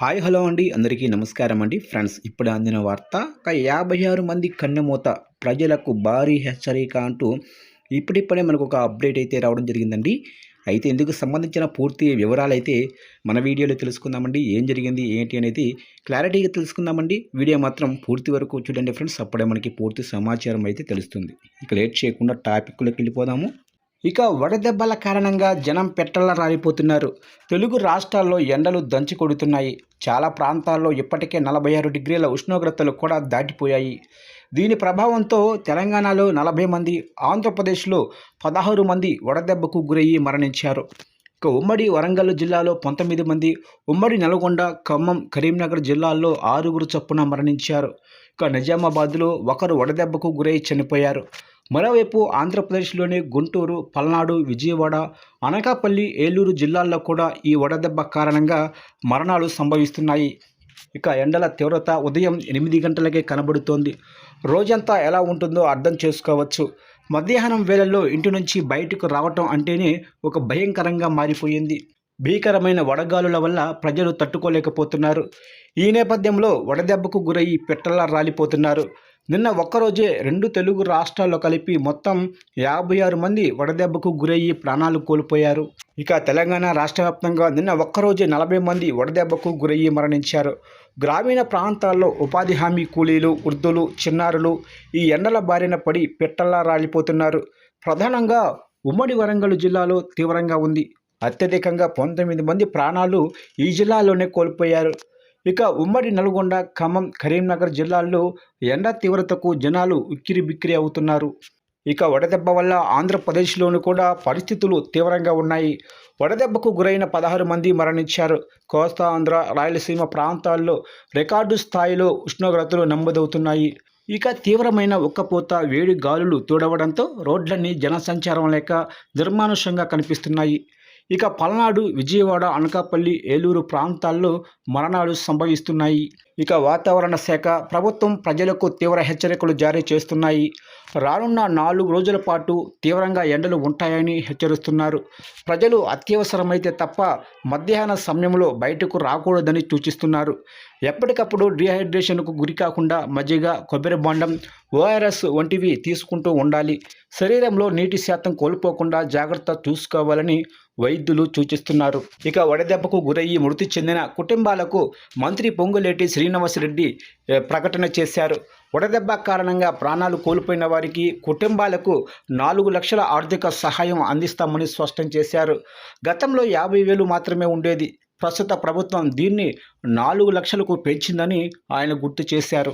Hi hello అండి, అందరికీ నమస్కారం అండి. ఫ్రెండ్స్, ఇప్పుడు అందిన వార్త, 56 మంది కన్నెమూత, ప్రజలకు భారీ హెచ్చరిక అంటూ ఇప్పుడిప్పుడే మనకు ఒక అప్డేట్ అయితే రావడం జరిగిందండి. అయితే ఇందుకు సంబంధించిన పూర్తి వివరాలైతే మన వీడియోలో తెలుసుకుందామండి. ఏం జరిగింది ఏంటి అనేది క్లారిటీగా తెలుసుకుందామండి. వీడియో మాత్రం పూర్తి వరకు చూడండి ఫ్రెండ్స్, అప్పుడే మనకి పూర్తి సమాచారం అయితే తెలుస్తుంది. ఇక లేట్ చేయకుండా టాపిక్లోకి వెళ్ళిపోదాము. ఇక వడదెబ్బల కారణంగా జనం పెట్రల్ల రాలిపోతున్నారు. తెలుగు రాష్ట్రాల్లో ఎండలు దంచి కొడుతున్నాయి. చాలా ప్రాంతాల్లో ఇప్పటికే 46 డిగ్రీల ఉష్ణోగ్రతలు కూడా దాటిపోయాయి. దీని ప్రభావంతో తెలంగాణలో 40 మంది, ఆంధ్రప్రదేశ్లో 16 మంది వడదెబ్బకు గురయ్యి మరణించారు. ఇక ఉమ్మడి వరంగల్ జిల్లాలో 19 మంది, ఉమ్మడి నల్గొండ, ఖమ్మం, కరీంనగర్ జిల్లాల్లో 6 చొప్పున మరణించారు. ఇక నిజామాబాద్లో ఒకరు వడదెబ్బకు గురై చనిపోయారు. మరోవైపు ఆంధ్రప్రదేశ్లోని గుంటూరు, పల్నాడు, విజయవాడ, అనకాపల్లి, ఏలూరు జిల్లాల్లో కూడా ఈ వడదెబ్బ కారణంగా మరణాలు సంభవిస్తున్నాయి. ఇక ఎండల తీవ్రత ఉదయం 8 గంటలకే కనబడుతోంది. రోజంతా ఎలా ఉంటుందో అర్థం చేసుకోవచ్చు. మధ్యాహ్నం వేళల్లో ఇంటి నుంచి బయటకు రావటం అంటేనే ఒక భయంకరంగా మారిపోయింది. భీకరమైన వడగాలుల వల్ల ప్రజలు తట్టుకోలేకపోతున్నారు. ఈ నేపథ్యంలో వడదెబ్బకు గురయ్యి పెట్రల్లా రాలిపోతున్నారు. నిన్న ఒక్కరోజే 2 తెలుగు రాష్ట్రాల్లో కలిపి మొత్తం 56 మంది వడదెబ్బకు గురయ్యి ప్రాణాలు కోల్పోయారు. ఇక తెలంగాణ రాష్ట్ర వ్యాప్తంగా నిన్న ఒక్కరోజే 40 మంది వడదెబ్బకు గురయ్యి మరణించారు. గ్రామీణ ప్రాంతాల్లో ఉపాధి హామీ కూలీలు, వృద్ధులు, చిన్నారులు ఈ ఎండల బారిన పడి పెట్రల్లా రాలిపోతున్నారు. ప్రధానంగా ఉమ్మడి వరంగల్ జిల్లాలో తీవ్రంగా ఉంది. అత్యధికంగా 19 మంది ప్రాణాలు ఈ జిల్లాలోనే కోల్పోయారు. ఇక ఉమ్మడి నల్గొండ, ఖమ్మం, కరీంనగర్ జిల్లాల్లో ఎండ తీవ్రతకు జనాలు ఉక్కిరిబిక్కిరి అవుతున్నారు. ఇక వడదెబ్బ వల్ల ఆంధ్రప్రదేశ్లోనూ కూడా పరిస్థితులు తీవ్రంగా ఉన్నాయి. వడదెబ్బకు గురైన 16 మంది మరణించారు. కోస్తా ఆంధ్ర, రాయలసీమ ప్రాంతాల్లో రికార్డు స్థాయిలో ఉష్ణోగ్రతలు నమోదవుతున్నాయి. ఇక తీవ్రమైన ఉక్కపోత, వేడి గాలులు తోడవడంతో రోడ్లన్నీ జనసంచారం లేక నిర్మానుష్యంగా కనిపిస్తున్నాయి. ఇక పల్నాడు, విజయవాడ, అనకాపల్లి, ఏలూరు ప్రాంతాల్లో మరణాలు సంభవిస్తున్నాయి. ఇక వాతావరణ శాఖ, ప్రభుత్వం ప్రజలకు తీవ్ర హెచ్చరికలు జారీ చేస్తున్నాయి. రానున్న 4 రోజుల పాటు తీవ్రంగా ఎండలు ఉంటాయని హెచ్చరిస్తున్నారు. ప్రజలు అత్యవసరమైతే తప్ప మధ్యాహ్న సమయంలో బయటకు రాకూడదని సూచిస్తున్నారు. ఎప్పటికప్పుడు డీహైడ్రేషన్కు గురి కాకుండా మజ్జిగ, కొబ్బరి బొండం, ఓఆర్ఎస్ వంటివి తీసుకుంటూ ఉండాలి. శరీరంలో నీటి శాతం కోల్పోకుండా జాగ్రత్త చూసుకోవాలని వైద్యులు సూచిస్తున్నారు. ఇక వడదెబ్బకు గురయ్యి మృతి చెందిన కుటుంబాలకు మంత్రి పొంగులేటి శ్రీనివాసరెడ్డి ప్రకటన చేశారు. వడదెబ్బ కారణంగా ప్రాణాలు కోల్పోయిన వారికి కుటుంబాలకు 4 లక్షల ఆర్థిక సహాయం అందిస్తామని స్పష్టం చేశారు. గతంలో 50,000 మాత్రమే ఉండేది. ప్రస్తుత ప్రభుత్వం దీన్ని 4 లక్షలకు పెంచిందని ఆయన గుర్తు చేశారు.